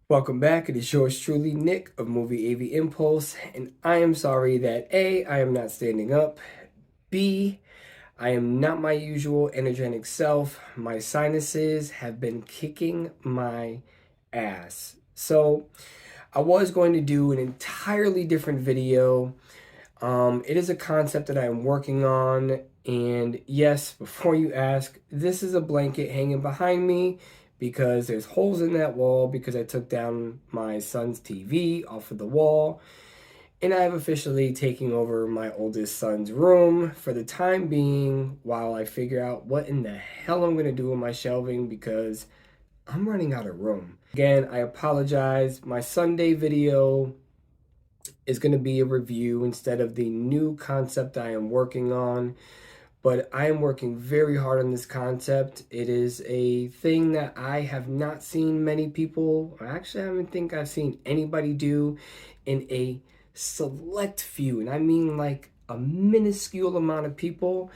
Welcome back. It is yours truly, Nick of Movie AV Impulse, and I am sorry that A, I am not standing up, B, I am not my usual energetic self. My sinuses have been kicking my ass. So, I was going to do an entirely different video. It is a concept that I am working on, and yes, before you ask, this is a blanket hanging behind me because there's holes in that wall because I took down my son's TV off of the wall, and I have officially taken over my oldest son's room for the time being while I figure out what in the hell I'm going to do with my shelving because I'm running out of room. Again, I apologize. My Sunday video is going to be a review instead of the new concept I am working on. But I am working very hard on this concept. It is a thing that I have not seen many people, or actually, I don't think I've seen anybody do in a select few, and I mean like a minuscule amount of people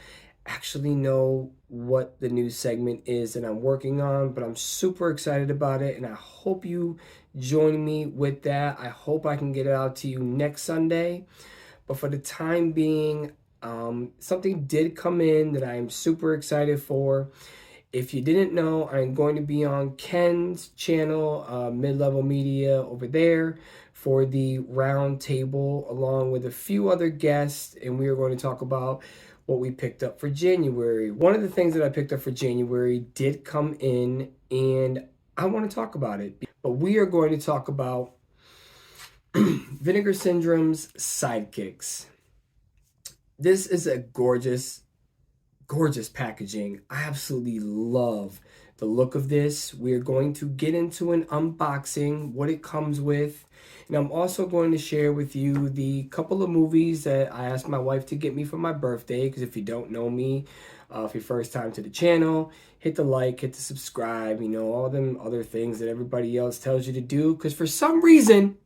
actually know what the new segment is that I'm working on, but I'm super excited about it, and I hope you join me with that. I hope I can get it out to you next Sunday. But for the time being, something did come in that I am super excited for. If you didn't know, I'm going to be on Ken's channel, Mid-Level Media over there, for the round table along with a few other guests, and we are going to talk about what we picked up for January. One of the things that I picked up for January did come in, and I want to talk about it. But we are going to talk about Vinegar Syndrome's Sidekicks. This is a gorgeous packaging. I absolutely love the look of this. We are going to get into an unboxing, what it comes with. And I'm also going to share with you the couple of movies that I asked my wife to get me for my birthday. Because if you don't know me, if you're first time to the channel, hit the like, hit the subscribe, all them other things that everybody else tells you to do. Because for some reason,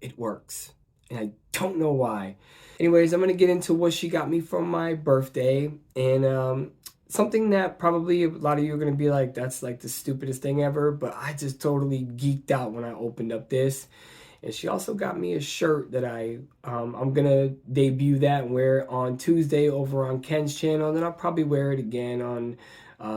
it works. And I don't know why. Anyways, I'm going to get into what she got me for my birthday. And something that probably a lot of you are going to be like, that's like the stupidest thing ever. But I just totally geeked out when I opened up this. And she also got me a shirt that I'm going to debut that and wear it on Tuesday over on Ken's channel. And then I'll probably wear it again on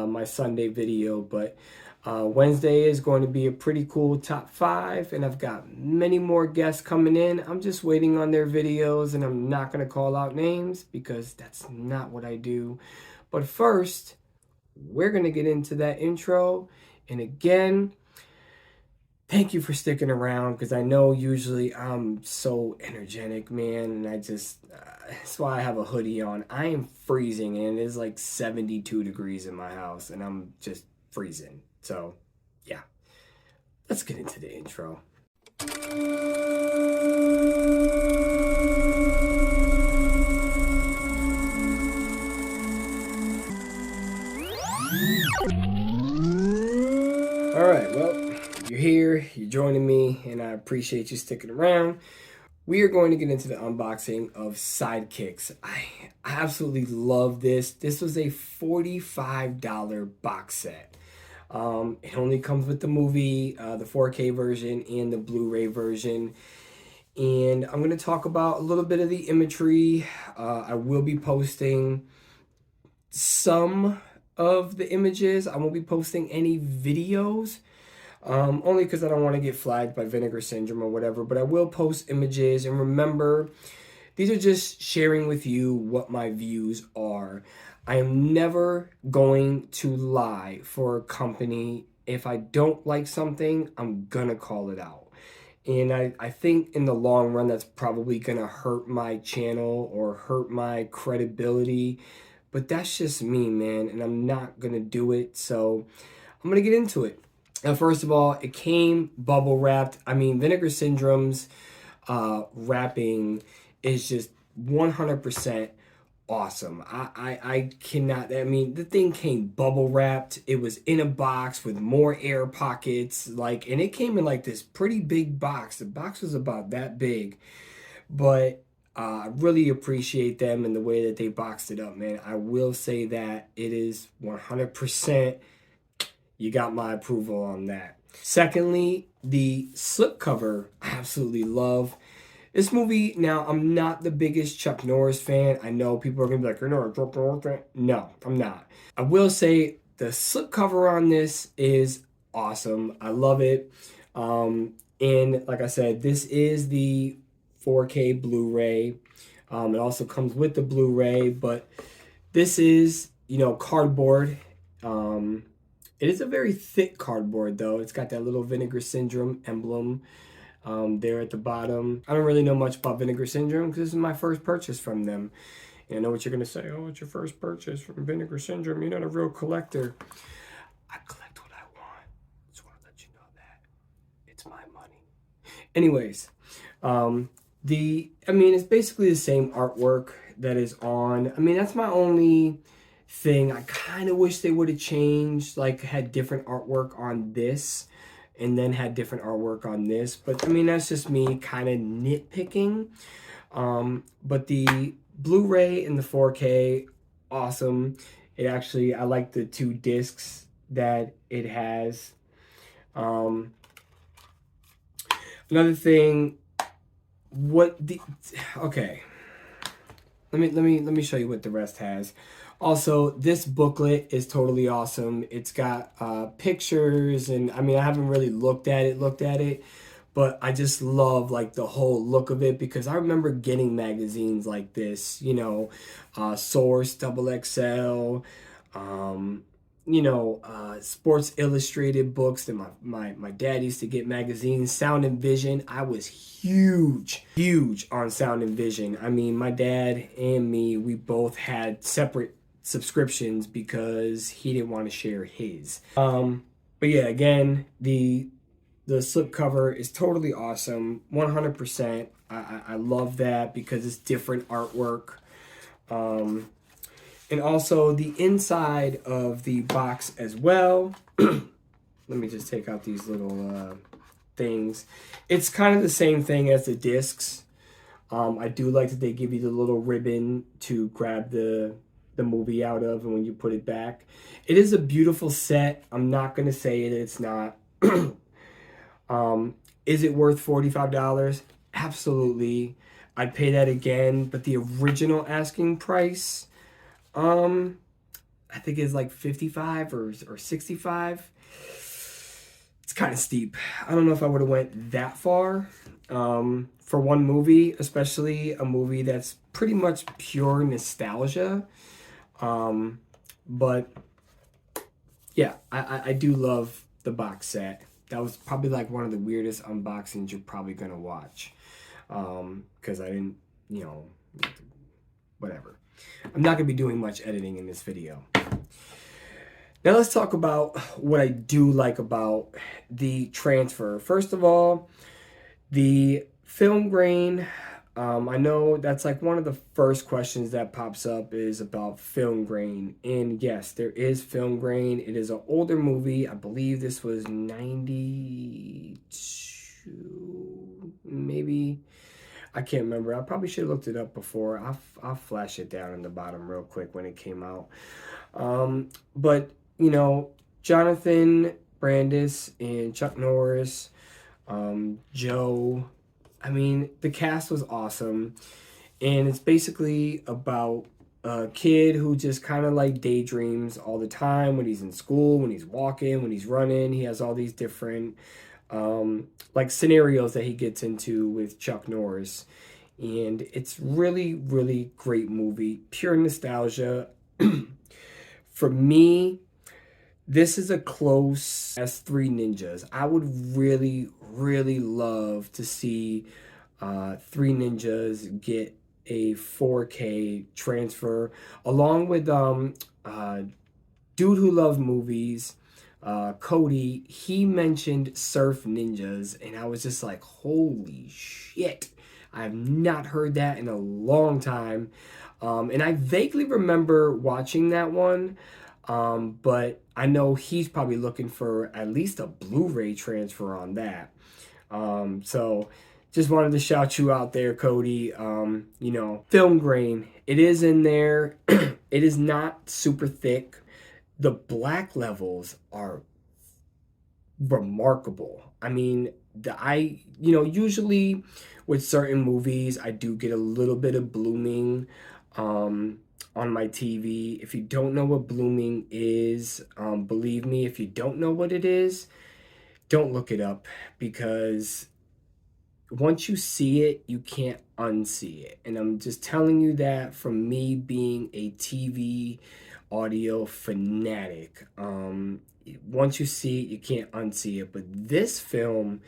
my Sunday video. But Wednesday is going to be a pretty cool top 5, and I've got many more guests coming in. I'm just waiting on their videos, and I'm not going to call out names because that's not what I do. But first, we're going to get into that intro. And again, thank you for sticking around because I know usually I'm so energetic, man, and that's why I have a hoodie on. I am freezing, and it is like 72 degrees in my house, and I'm just freezing. So, yeah, let's get into the intro. All right, well, you're here, you're joining me, and I appreciate you sticking around. We are going to get into the unboxing of Sidekicks. I absolutely love this. This was a $45 box set. It only comes with the movie, the 4K version and the Blu-ray version. And I'm going to talk about a little bit of the imagery. I will be posting some of the images. I won't be posting any videos. Only because I don't want to get flagged by Vinegar Syndrome or whatever. But I will post images. And remember, these are just sharing with you what my views are. I am never going to lie for a company. If I don't like something, I'm gonna call it out. And I think in the long run, that's probably gonna hurt my channel or hurt my credibility. But that's just me, man, and I'm not gonna do it. So I'm gonna get into it. Now, first of all, it came bubble wrapped. I mean, Vinegar Syndrome's wrapping is just 100% awesome. I cannot, I mean, the thing came bubble wrapped. It was in a box with more air pockets, and it came in like this pretty big box. The box was about that big, but I really appreciate them and the way that they boxed it up, man. I will say that it is 100%, you got my approval on that. Secondly, The slipcover, I absolutely love. This movie, now, I'm not the biggest Chuck Norris fan. I know people are going to be like, you're not a Chuck Norris fan. No, I'm not. I will say the slipcover on this is awesome. I love it. And like I said, this is the 4K Blu-ray. It also comes with the Blu-ray, but this is, cardboard. It is a very thick cardboard, though. It's got that little Vinegar Syndrome emblem there at the bottom. I don't really know much about Vinegar Syndrome because this is my first purchase from them. And I know what you're going to say. Oh, it's your first purchase from Vinegar Syndrome. You're not a real collector. I collect what I want. Just want to let you know that. It's my money. Anyways, it's basically the same artwork that is on. That's my only thing. I kind of wish they would have changed, like had different artwork on this and then had different artwork on this. But that's just me kind of nitpicking. But the Blu-ray and the 4K, awesome. I like the 2 discs that it has. Another thing, okay. Let me show you what the rest has. Also, this booklet is totally awesome. It's got pictures, and I haven't really looked at it, but I just love like the whole look of it because I remember getting magazines like this, Source, Double XL, Sports Illustrated books that my dad used to get magazines. Sound and Vision, I was huge on Sound and Vision. My dad and me, we both had separate subscriptions because he didn't want to share his. But yeah, again, the slipcover is totally awesome, 100%. I love that because it's different artwork. And also the inside of the box as well. Let me just take out these little things. It's kind of the same thing as the discs. I do like that they give you the little ribbon to grab the movie out of, and when you put it back. It is a beautiful set. I'm not going to say it's not. Is it worth $45? Absolutely. I'd pay that again, but the original asking price, I think it's like 55 or 65. It's kind of steep. I don't know if I would have went that far for one movie, especially a movie that's pretty much pure nostalgia. But yeah, I do love the box set. That was probably like one of the weirdest unboxings you're probably gonna watch, because I didn't, whatever. I'm not gonna be doing much editing in this video. Now let's talk about what I do like about the transfer. First of all, the film grain. I know that's like one of the first questions that pops up is about film grain. And yes, there is film grain. It is an older movie. I believe this was 92, maybe. I can't remember. I probably should have looked it up before. I'll flash it down in the bottom real quick when it came out. But, Jonathan Brandis and Chuck Norris, Joe. The cast was awesome. And it's basically about a kid who just kind of like daydreams all the time when he's in school, when he's walking, when he's running. He has all these different like scenarios that he gets into with Chuck Norris. And it's really, really great movie. Pure nostalgia. For me, this is a close as Three Ninjas. I would really, really love to see Three Ninjas get a 4K transfer, along with Dude Who Loves Movies, Cody. He mentioned Surf Ninjas, and I was just like, holy shit. I have not heard that in a long time. And I vaguely remember watching that one. But I know he's probably looking for at least a Blu-ray transfer on that. So just wanted to shout you out there, Cody. Film grain, it is in there. It is not super thick. The black levels are remarkable. I mean, usually with certain movies, I do get a little bit of blooming um, on my TV. If you don't know what blooming is, believe me, if you don't know what it is, don't look it up, because once you see it, you can't unsee it. And I'm just telling you that from me being a TV audio fanatic. Once you see it, you can't unsee it. But this film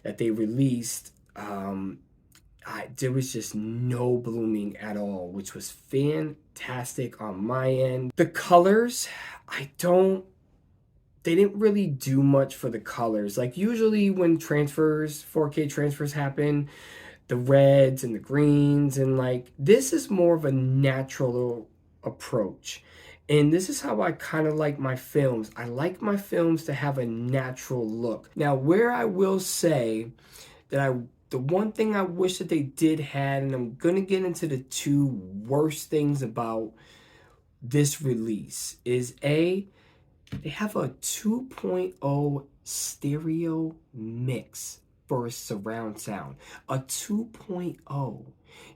that they released, there was just no blooming at all, which was fantastic on my end. The colors, I don't they didn't really do much for the colors. Like usually when transfers, 4K transfers happen, the reds and the greens, and like this is more of a natural approach. And this is how I kind of like my films. I like my films to have a natural look. Now, where I will say that the one thing I wish that they did had, and I'm gonna get into the two worst things about this release, is they have a 2.0 stereo mix for surround sound. A 2.0.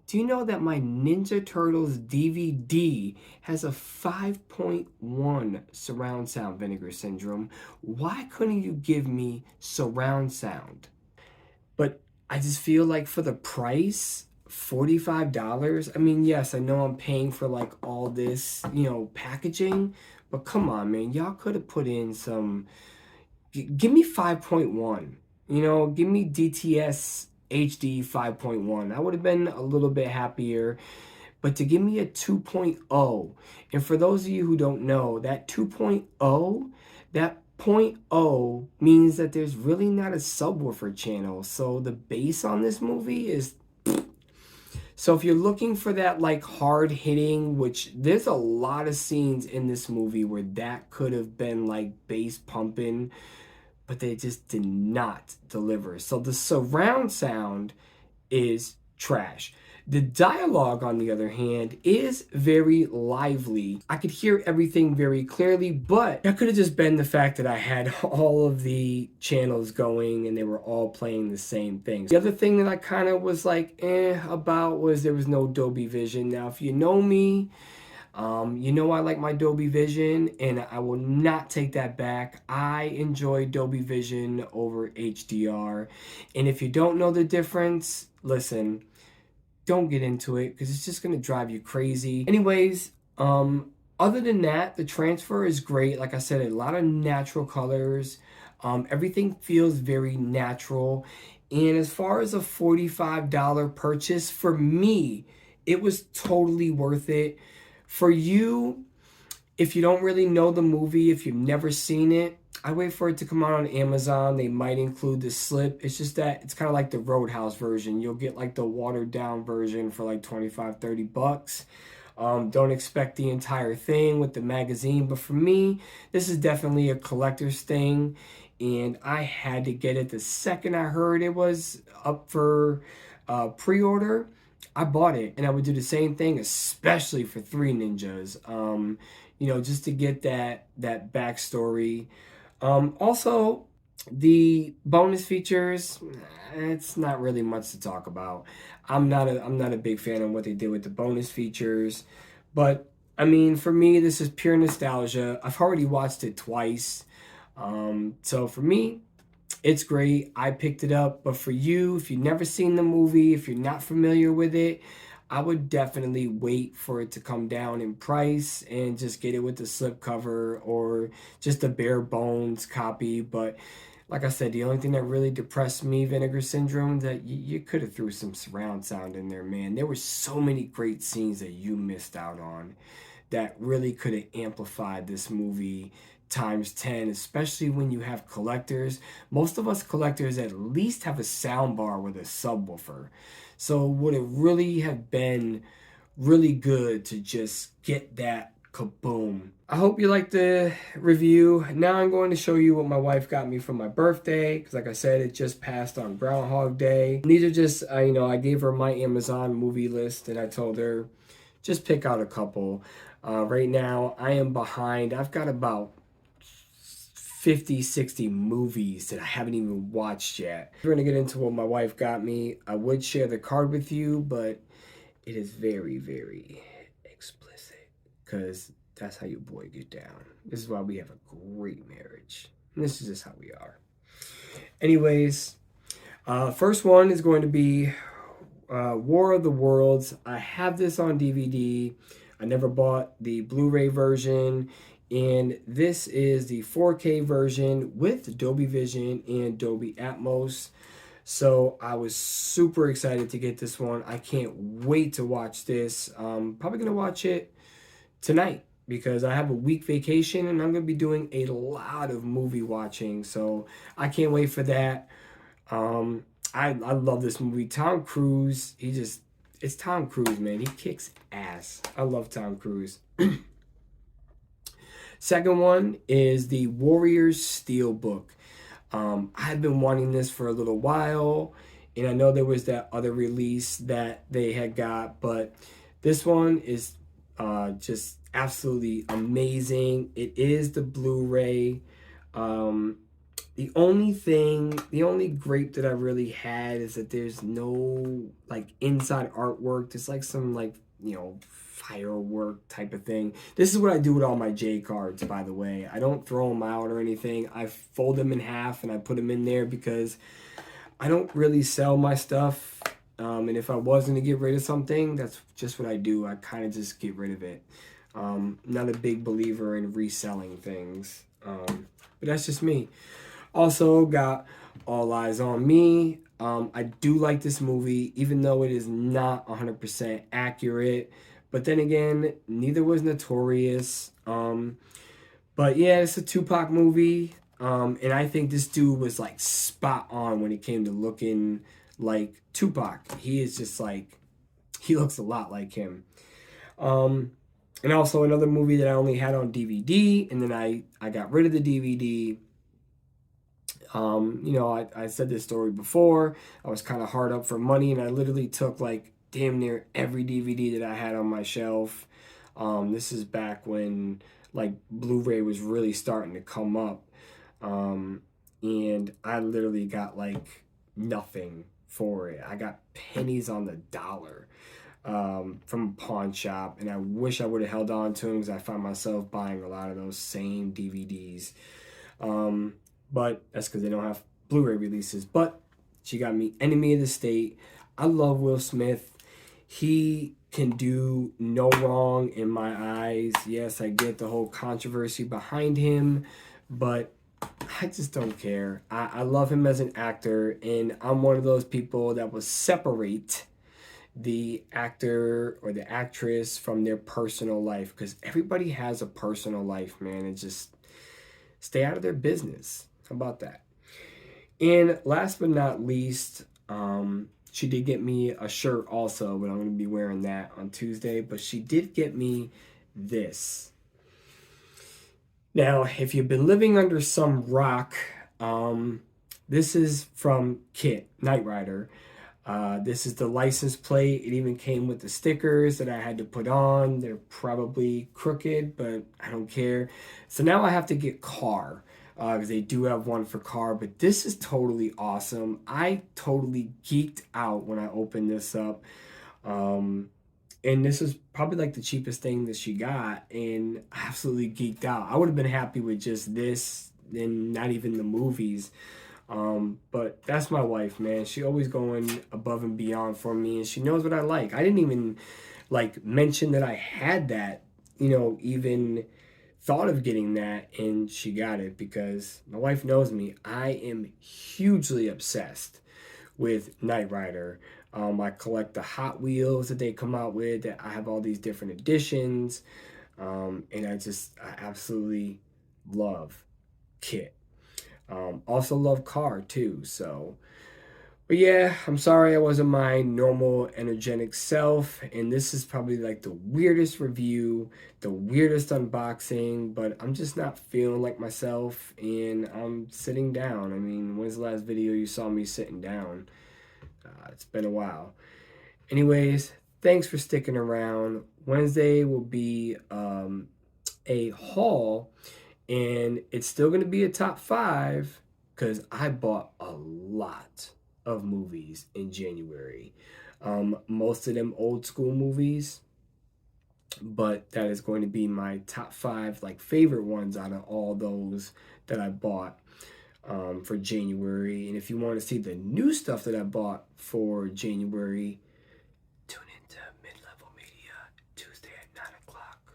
Do you know that my Ninja Turtles DVD has a 5.1 surround sound, Vinegar Syndrome? Why couldn't you give me surround sound? But I just feel like for the price, $45. I mean, yes, I know I'm paying for like all this, packaging, but come on, man. Y'all could have put in some. Give me 5.1. Give me DTS HD 5.1. I would have been a little bit happier. But to give me a 2.0, and for those of you who don't know, that 2.0, that point oh means that there's really not a subwoofer channel. So the bass on this movie is. So if you're looking for that like hard hitting, which there's a lot of scenes in this movie where that could have been like bass pumping, but they just did not deliver. So the surround sound is trash. The dialogue, on the other hand, is very lively. I could hear everything very clearly, but that could have just been the fact that I had all of the channels going and they were all playing the same thing. The other thing that I kind of was like, about was there was no Dolby Vision. Now, if you know me, I like my Dolby Vision, and I will not take that back. I enjoy Dolby Vision over HDR. And if you don't know the difference, listen, don't get into it because it's just going to drive you crazy. Anyways, other than that, the transfer is great. Like I said, a lot of natural colors. Everything feels very natural. And as far as a $45 purchase, for me, it was totally worth it. For you, if you don't really know the movie, if you've never seen it, I wait for it to come out on Amazon. They might include the slip. It's just that it's kind of like the Roadhouse version. You'll get like the watered down version for like 25, $30. Don't expect the entire thing with the magazine. But for me, this is definitely a collector's thing. And I had to get it the second I heard it was up for pre-order. I bought it, and I would do the same thing, especially for Three Ninjas. Just to get that backstory. Also, the bonus features, it's not really much to talk about. I'm not a big fan of what they did with the bonus features, but I mean, for me, this is pure nostalgia. I've already watched it twice, so for me, it's great. I picked it up, but for you, if you've never seen the movie, if you're not familiar with it, I would definitely wait for it to come down in price and just get it with the slipcover or just a bare bones copy. But like I said, the only thing that really depressed me, Vinegar Syndrome, that you could have threw some surround sound in there, man. There were so many great scenes that you missed out on that really could have amplified this movie times 10, especially when you have collectors. Most of us collectors at least have a sound bar with a subwoofer. So would it really have been really good to just get that kaboom? I hope you liked the review. Now I'm going to show you what my wife got me for my birthday, because like I said, it just passed on Groundhog Day. And these are just, I gave her my Amazon movie list and I told her, just pick out a couple. Right now, I am behind. I've got about 50, 60 movies that I haven't even watched yet. We're gonna get into what my wife got me. I would share the card with you, but it is very, very explicit because that's how your boy get down. This is why we have a great marriage. And this is just how we are. Anyways, first one is going to be War of the Worlds. I have this on DVD. I never bought the Blu-ray version, and this is the 4K version with Dolby Vision and Dolby Atmos. So I was super excited to get this one. I can't wait to watch this. Probably gonna watch it tonight because I have a week vacation and I'm gonna be doing a lot of movie watching. So I can't wait for that. I love this movie. Tom Cruise, it's Tom Cruise, man. He kicks ass. I love Tom Cruise. Second one is the Warriors Steelbook. I've been wanting this for a little while, and I know there was that other release that they had got, but this one is just absolutely amazing. It is the Blu-ray. The only gripe that I really had is that there's no like inside artwork. There's like some like, firework type of thing. This is what I do with all my J cards, by the way. I don't throw them out or anything. I fold them in half and I put them in there because I don't really sell my stuff. And if I was going to get rid of something, that's just what I do. I kind of just get rid of it. Not a big believer in reselling things. But that's just me. Also got All Eyes on Me. I do like this movie, even though it is not 100% accurate. But then again, neither was Notorious. But yeah, it's a Tupac movie. And I think this dude was like spot on when it came to looking like Tupac. He is just like, he looks a lot like him. And also another movie that I only had on DVD, and then I got rid of the DVD. I said this story before. I was kind of hard up for money, and I literally took like damn near every DVD that I had on my shelf. This is back when like Blu-ray was really starting to come up. And I literally got like nothing for it. I got pennies on the dollar from a pawn shop, and I wish I would have held on to them because I found myself buying a lot of those same DVDs. But that's because they don't have Blu-ray releases. But she got me Enemy of the State. I love Will Smith. He can do no wrong in my eyes. Yes, I get the whole controversy behind him, but I just don't care. I love him as an actor, and I'm one of those people that will separate the actor or the actress from their personal life, because everybody has a personal life, man, and just stay out of their business. How about that? And last but not least, she did get me a shirt also, but I'm going to be wearing that on Tuesday. But she did get me this. Now, if you've been living under some rock, this is from Kit, Knight Rider. This is the license plate. It even came with the stickers that I had to put on. They're probably crooked, but I don't care. So now I have to get car. Because they do have one for car, but this is totally awesome. I totally geeked out when I opened this up. And this is probably like the cheapest thing that she got, and I absolutely geeked out. I would have been happy with just this and not even the movies. But that's my wife, man. She always going above and beyond for me, and she knows what I like. I didn't even like mention that I had that, even thought of getting that, and she got it because my wife knows me. I am hugely obsessed with Knight Rider. I collect the Hot Wheels that they come out with. That I have all these different editions, and I absolutely love Kit. Also love Car too. So, but yeah, I'm sorry I wasn't my normal energetic self, and this is probably like the weirdest review, the weirdest unboxing, but I'm just not feeling like myself, and I'm sitting down. I mean, when's the last video you saw me sitting down? It's been a while. Anyways, thanks for sticking around. Wednesday will be a haul, And it's still going to be a top 5 because I bought a lot of movies in January. Most of them old school movies, but that is going to be my top 5 like favorite ones out of all those that I bought for January. And if you want to see the new stuff that I bought for January, tune into Mid-Level Media Tuesday at 9 o'clock.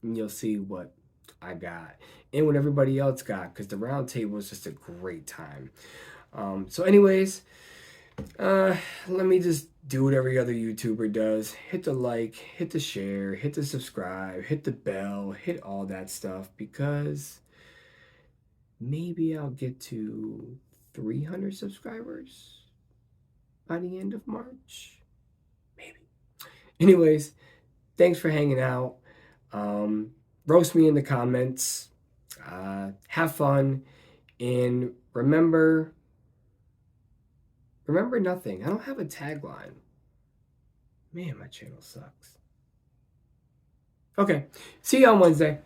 And you'll see what I got and what everybody else got, because the round table was just a great time. So anyways, let me just do what every other YouTuber does. Hit the like, hit the share, hit the subscribe, hit the bell, hit all that stuff, because maybe I'll get to 300 subscribers by the end of March. Maybe. Anyways, thanks for hanging out. Roast me in the comments. Have fun. And remember nothing. I don't have a tagline. Man, my channel sucks. Okay. See you on Wednesday.